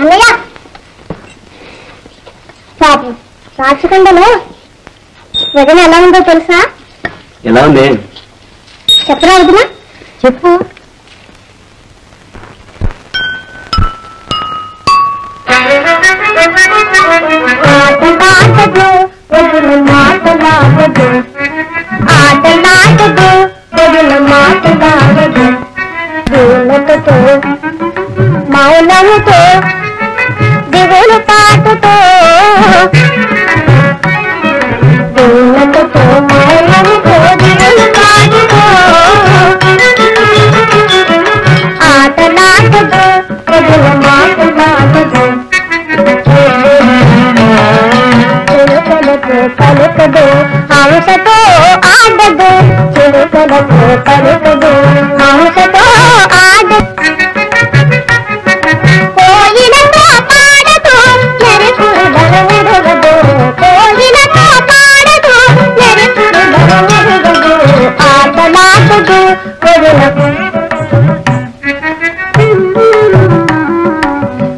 అన్నయ్య పాపం రాచకొండలో వదిన ఎలా ఉందో తెలుసా? ఎలా ఉంది చెప్పరా వదిన? చెప్పు. ఆటలాడదు వదిన మాటలాడదు, ఆటలాడదు వదిన మాటలాడదు, దూలతో మౌనముతో దిగులు పాటతో, దూలతో మౌనముతో దిగులు పాటతో, ఆటలాడదు వదిన మాటలాడదు, చిలుకలతో పలుకదు హంసతో ఆడదు, చిలుకలతో పలుకదు హంసతో ఆడదు, కోయిలతో పాడదు మెరుపులు బలమెరుగదు, కోయిలతో పాడదు మెరుపులు బలమెరుగదు, ఆటలాడదు వదిన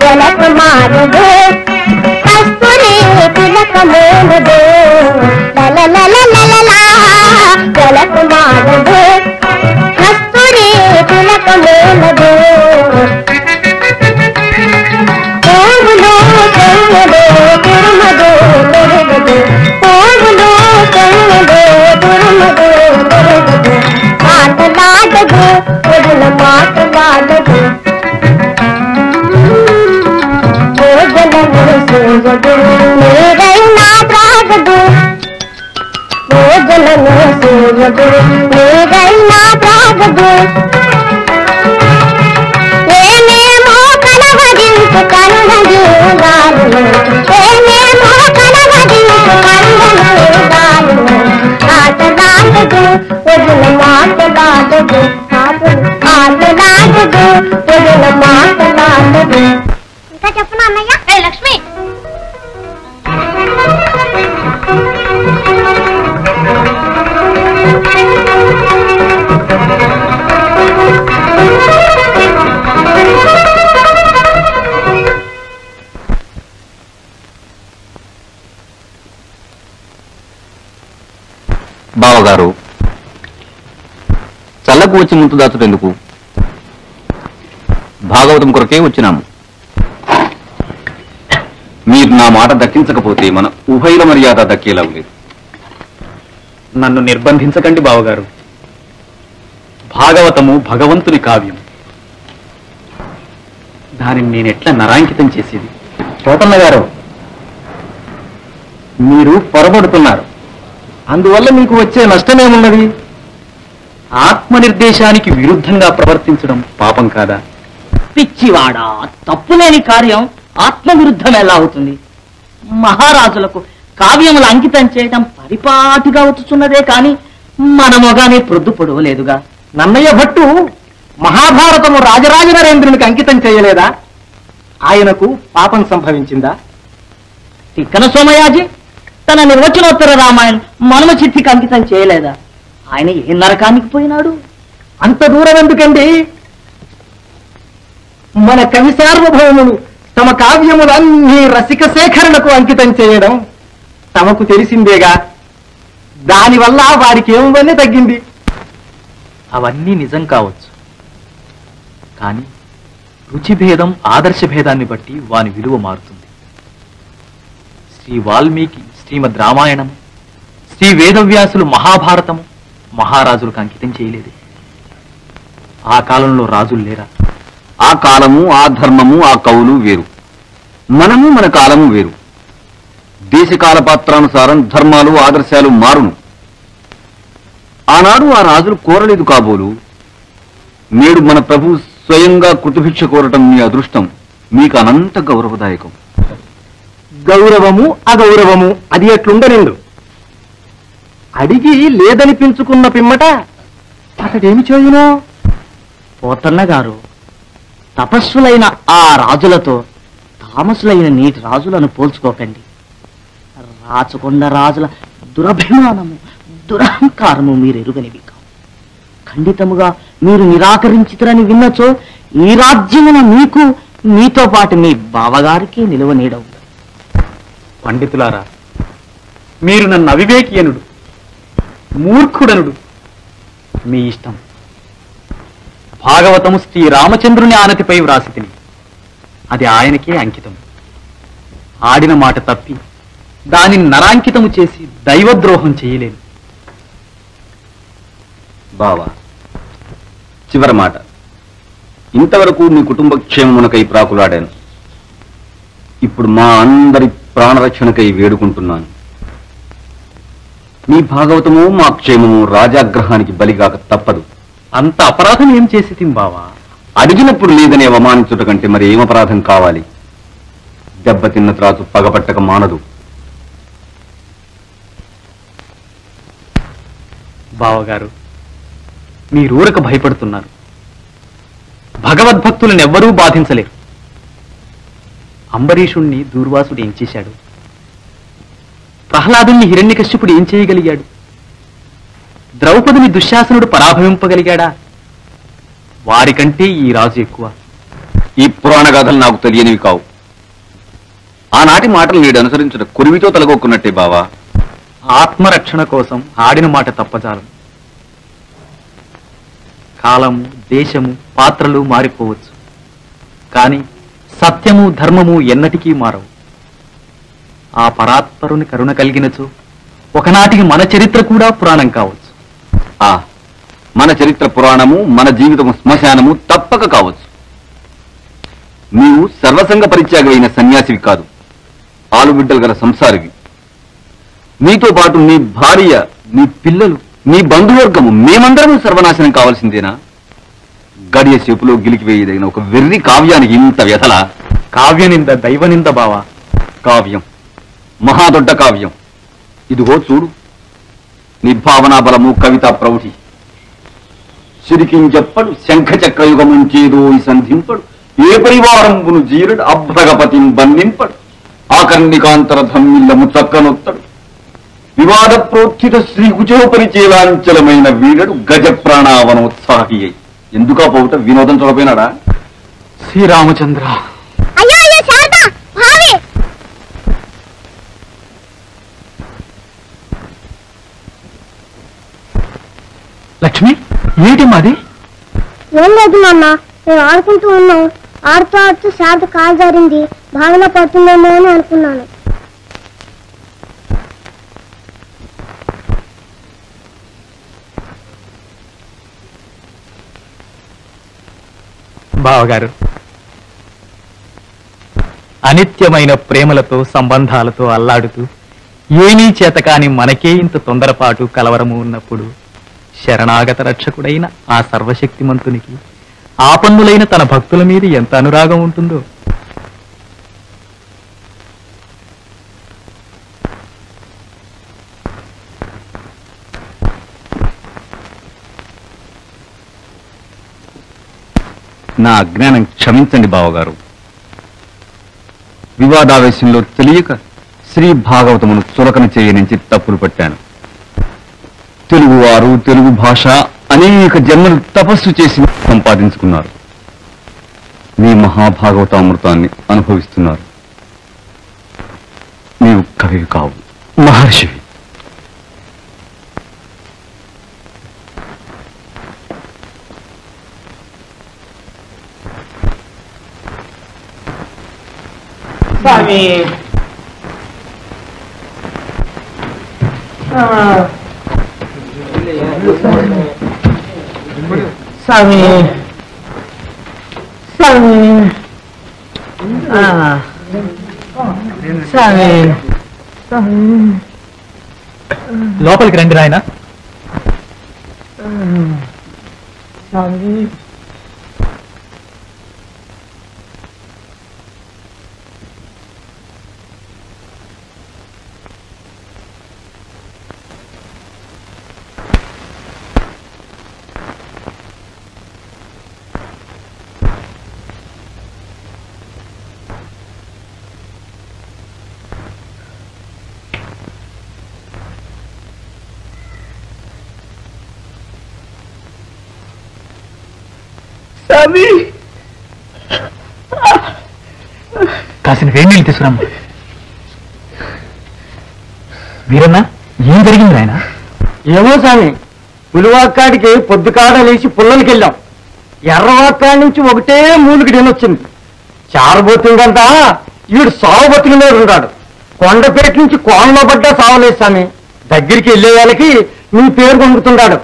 వెనక మారదు కస్తూరి తిలకమేనదు, లలలలలలా వెనక మారదు కస్తూరి తిలకమేనదు, పూవులు చెవులు తురుమదు పెరుగదు, పూవులు చెవులు తురుమదు పెరుగదు, మాటలాడదు వదిన మాటలాడదు, భోజనము చేయదు నీరైనా త్రాగదు, భోజనము చేయదు నీరైనా త్రాగదు, ఏమేమో కనవడించు కనుగదు గాలులు, ఏమేమో కనవడించు కనుగదు గాలులు, ఆటలాడదు వదిన మాటలాడదు, ఆటలాడదు వదిన మాటలాడదు. ఇంకా చెప్పనా అన్నయ్య? లక్ష్మి బావగారు చల్లకు వచ్చి ముందు దాచుటెందుకు? భాగవతం కొరకే వచ్చినాము. మీరు నా మాట దక్కించకపోతే మన ఉభయుల మర్యాద దక్కేలా లేదు. నన్ను నిర్బంధించకండి బావగారు. భాగవతము భగవంతుని కావ్యం. దానిని నేనెట్లా నరాంకితం చేసేది? పోతన్న గారు, మీరు పొరబడుతున్నారు. అందువల్ల మీకు వచ్చే నష్టమేమున్నది? ఆత్మనిర్దేశానికి విరుద్ధంగా ప్రవర్తించడం పాపం కాదా? పిచ్చివాడా, తప్పులేని కార్యం ఆత్మవిరుద్ధం ఎలా అవుతుంది? మహారాజులకు కావ్యములు అంకితం చేయడం పరిపాటిగా వచ్చుచున్నదే కాని మన మొగానే ప్రొద్దు పొడవలేదుగా. నన్నయ్య భట్టు మహాభారతము రాజరాజ నరేంద్రునికి అంకితం చేయలేదా? ఆయనకు పాపం సంభవించిందా? తిక్కన సోమయాజి తన నిర్వచనోత్తర రామాయణం మనమ చిత్తికి అంకితం చేయలేదా? ఆయన ఏ నరకానికి పోయినాడు? అంత దూరం ఎందుకండి? మన కవి సార్వభౌములు తమ కావ్యములన్నీ రసిక సేకరణకు అంకితం చేయడం తమకు తెలిసిందేగా. దానివల్ల వారికి ఏమవన్నీ తగ్గింది. అవన్నీ నిజం కావచ్చు, కానీ రుచి భేదం ఆదర్శ భేదాన్ని బట్టి వాని విలువ మారుతుంది. శ్రీ వాల్మీకి శ్రీమద్ రామాయణము, శ్రీ వేదవ్యాసులు మహాభారతము మహారాజులకు అంకితం చేయలేదు. ఆ కాలంలో రాజులు లేరా? ఆ కాలము, ఆ ధర్మము, ఆ కవులు వేరు. మనము మన కాలము వేరు. దేశకాల పాత్రానుసారం ధర్మాలు, ఆదర్శాలు మారును. ఆనాడు ఆ రాజులు కోరలేదు కాబోలు. నేడు మన ప్రభు స్వయంగా కృతభిక్ష కోరటం మీ అదృష్టం. మీకు అనంత గౌరవదాయకం. గౌరవము అగౌరవము అది ఎట్లుండనిండు. అడిగి లేదనిపించుకున్న పిమ్మట అతడేమి చేయును? పోతన్న గారు, తపస్సులైన ఆ రాజులతో తామసులైన నీటి రాజులను పోల్చుకోకండి. రాచకొండ రాజుల దురభిమానము, దురహంకారము మీరు ఎరుగనివి కావు. ఖండితముగా మీరు నిరాకరించితరని విన్నచో ఈ రాజ్యమున మీకు మీతో పాటు మీ బావగారికి నిలువ నీడవు. పండితులారా, మీరు నన్ను అవివేకియనుడు, మూర్ఖుడనుడు. మీ ఇష్టం. భాగవతము శ్రీ రామచంద్రుని ఆనతిపై వ్రాసి తిని అది ఆయనకే అంకితం. ఆడిన మాట తప్పి దానిని నరాంకితము చేసి దైవద్రోహం చేయలేను. బావా, చివరి మాట. ఇంతవరకు నీ కుటుంబ క్షేమమునకై ప్రాకులాడాను. ఇప్పుడు మా అందరి ప్రాణరక్షణకై వేడుకుంటున్నాను. మీ భాగవతము మా క్షేమము రాజాగ్రహానికి బలిగాక తప్పదు. అంత అపరాధం ఏం చేసి తింబావా? అడిగినప్పుడు లేదని అవమానించుట కంటే మరి ఏం అపరాధం కావాలి? దెబ్బతిన్న త్రాసు పగపట్టక మానదు. బావగారు, మీరూరక భయపడుతున్నారు. భగవద్భక్తులను ఎవ్వరూ బాధించలేరు. అంబరీషుణ్ణి దూర్వాసుడు ఏం చేశాడు? ప్రహ్లాదుణ్ణి హిరణ్యకశ్యపుడు ఏం చేయగలిగాడు? ద్రౌపదిని దుశ్శాసనుడు పరాభవింపగలిగాడా? వారికంటే ఈ రాజు ఎక్కువ. ఈ పురాణ గాథలు నాకు తెలియనివి కావు. ఆనాటి మాటలు నేడు అనుసరించుట కురివితో తలగొక్కున్నట్టే బావా. ఆత్మరక్షణ కోసం ఆడిన మాట తప్పజాలం. కాలము, దేశము, పాత్రలు మారిపోవచ్చు, కానీ సత్యము, ధర్మము ఎన్నటికీ మారవు. ఆ పరాత్పరుని కరుణ కలిగినచో ఒకనాటికి మన చరిత్ర కూడా పురాణం కావచ్చు. మన చరిత్ర పురాణము, మన జీవితము శ్మశానము తప్పక కావచ్చు. నీవు సర్వసంగ పరిత్యాగమైన సన్యాసివి కాదు, ఆలుబిడ్డలు గల సంసారివి. నీతో పాటు నీ భార్య, నీ పిల్లలు, నీ బంధువర్గము, మేమందరము సర్వనాశనం కావాల్సిందేనా? గడియ సేపులో గిలికివేయదగిన ఒక వెర్రి కావ్యానికి ఇంత వ్యథల? కావ్యనింద దైవనింద బావా. కావ్యం, మహాదొడ్డ కావ్యం. ఇదిగో చూడు, నీ భావనా బలము, కవితా ప్రౌఢి. సిరికించెప్పడు శంఖ చక్రయుగముంచేదో సంధింపడు, ఏ పరివారంబును జీరుడు అభ్రగపతిం బంధింపడు, ఆకర్ణికాంతర ధమ్మిల్లము చక్కనొత్తడు, వివాద ప్రోత్థిత శ్రీకుచోపరిచేలాంచలమైన వీడడు గజ ప్రాణావనోత్సాహి అయి. ఎందుకా పోవుట? వినోదం చూడపోయినాడా? శ్రీరామచంద్ర, అయ్యో అయ్యో శారద, భావి! లక్ష్మి, ఏమిటి మాది? ఏం లేదు నాన్న, మేము ఆడుకుంటూ ఉన్నాం. ఆడుతూ ఆడుతూ శారద కాలు జారింది. భావన పడుతుందేమో అని అనుకున్నాను. బావగారు, అనిత్యమైన ప్రేమలతో, సంబంధాలతో అల్లాడుతూ ఏమీ చేతకాని మనకే ఇంత తొందరపాటు, కలవరము ఉన్నప్పుడు శరణాగత రక్షకుడైన ఆ సర్వశక్తిమంతునికి ఆపన్నులైన తన భక్తుల మీద ఎంత అనురాగం ఉంటుందో. నా అజ్ఞానం క్షమించండి బావగారు. వివాదావేశంలో తెలియక శ్రీ భాగవతమును చులకన చేయనించి తప్పులు పట్టాను. తెలుగువారు, తెలుగు భాష అనేక జన్మలు తపస్సు చేసి సంపాదించుకున్నారు. మీ మహాభాగవతామృతాన్ని అనుభవిస్తున్నారు. నీవు కవివి కావు, మహర్షివి. స్వామి, స్వామి, స్వామి, స్వామి, లోపలికి రండి రాయన. స్వామి. స్వామి, కాసిన వేడి నీళ్ళు తీసుకురమ్మా. వీరన్నా, ఏం జరిగింది ఆయన? ఏమో స్వామి, పులివాక్కాడికి పొద్దుకాడ లేచి పుల్లలకి వెళ్ళాం. ఎర్రవాక్కాడి నుంచి ఒకటే మూలికి వచ్చింది. చారబోతుందంతా ఈడు సావు బతుకు మీద ఉన్నాడు. కొండపేట నుంచి కోనలో పడ్డా సావలేదు స్వామి. దగ్గరికి వెళ్ళే వాళ్ళకి నీ పేరు కొనుక్కుతున్నాడు.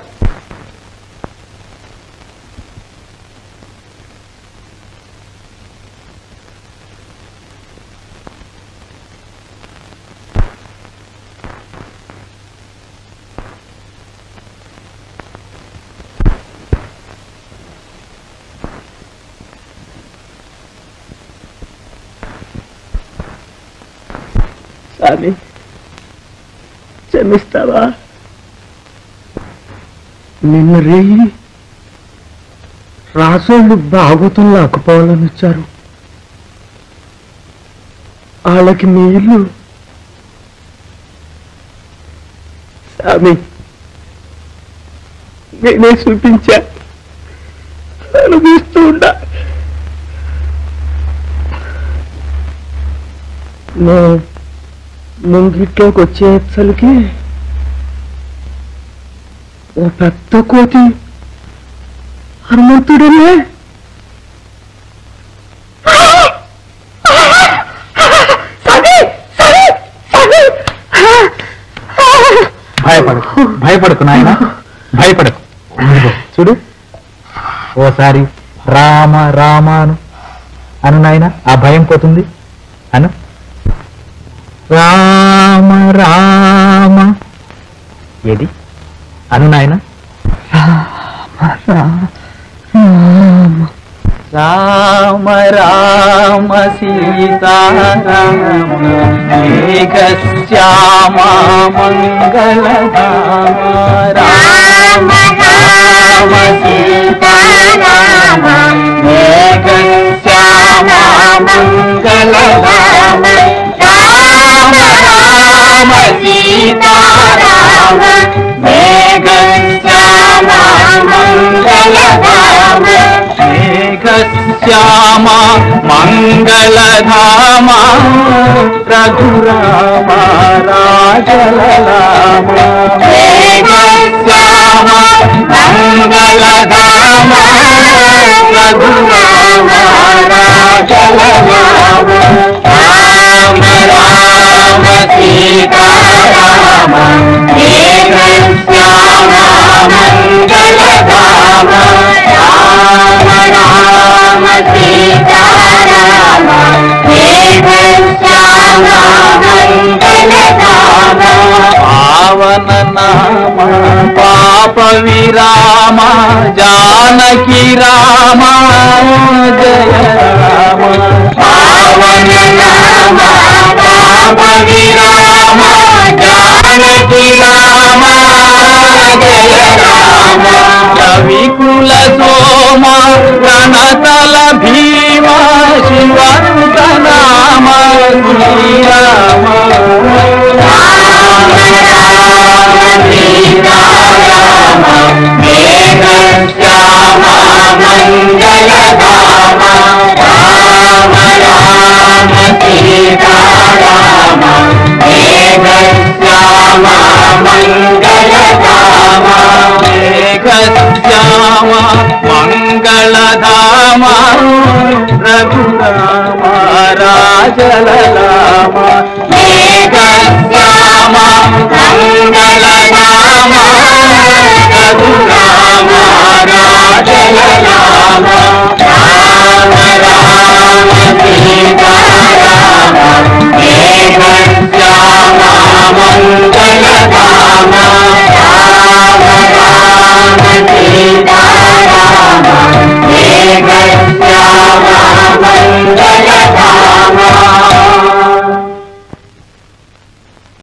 స్వామి, క్షమిస్తావా? నిన్న రేయి రాసోళ్ళు భాగవతం లాక్కుపోవాలని వచ్చారు. వాళ్ళకి మీ ఇల్లు స్వామి నేనే చూపించా, అనుభవిస్తూ ఉండా. ముంగిట్లోకి వచ్చేసరికి ఓ పెద్ద కోతి హనుమంతుడనే భయపడకు నాయన, భయపడకు. చూడు, ఓసారి రామ రామాను అను నాయన, ఆ భయం పోతుంది. అను రామ రామ. ఏది అను నాయన? రామ రామ సీతారామ మేఘశ్యామ మంగళధామ. రామ రామ సీతారామ మేఘశ్యామ మంగళధామ. రామ రామ సీతారామ మేఘశ్యామ మంగళధామ. మేఘశ్యామ మంగళధామ రఘురామ రాజలలామ. మేఘశ్యామ మంగళధామ రఘురామ రాజలలామ. రామ రామ సీతారామ మేఘశ్యామ మంగళధామ. రామ రామ సీతారామ మేఘశ్యామ మంగళధామ. పావన నామ పాప విరామ జానకి రామ జయ రామ. పావన నామ పాప విరామ జానకి రామ జయ రామ. రవికుల సోమ రణతల భీమ శివరుత నామ శ్రీరామ. రామ రామ సీతారామ మేఘశ్యామ మంగళధామ. రామ రామ సీతారామ మేఘశ్యామ మంగళధామ. మేఘశ్యామ మంగళధామ రఘురామ రాజలలామ.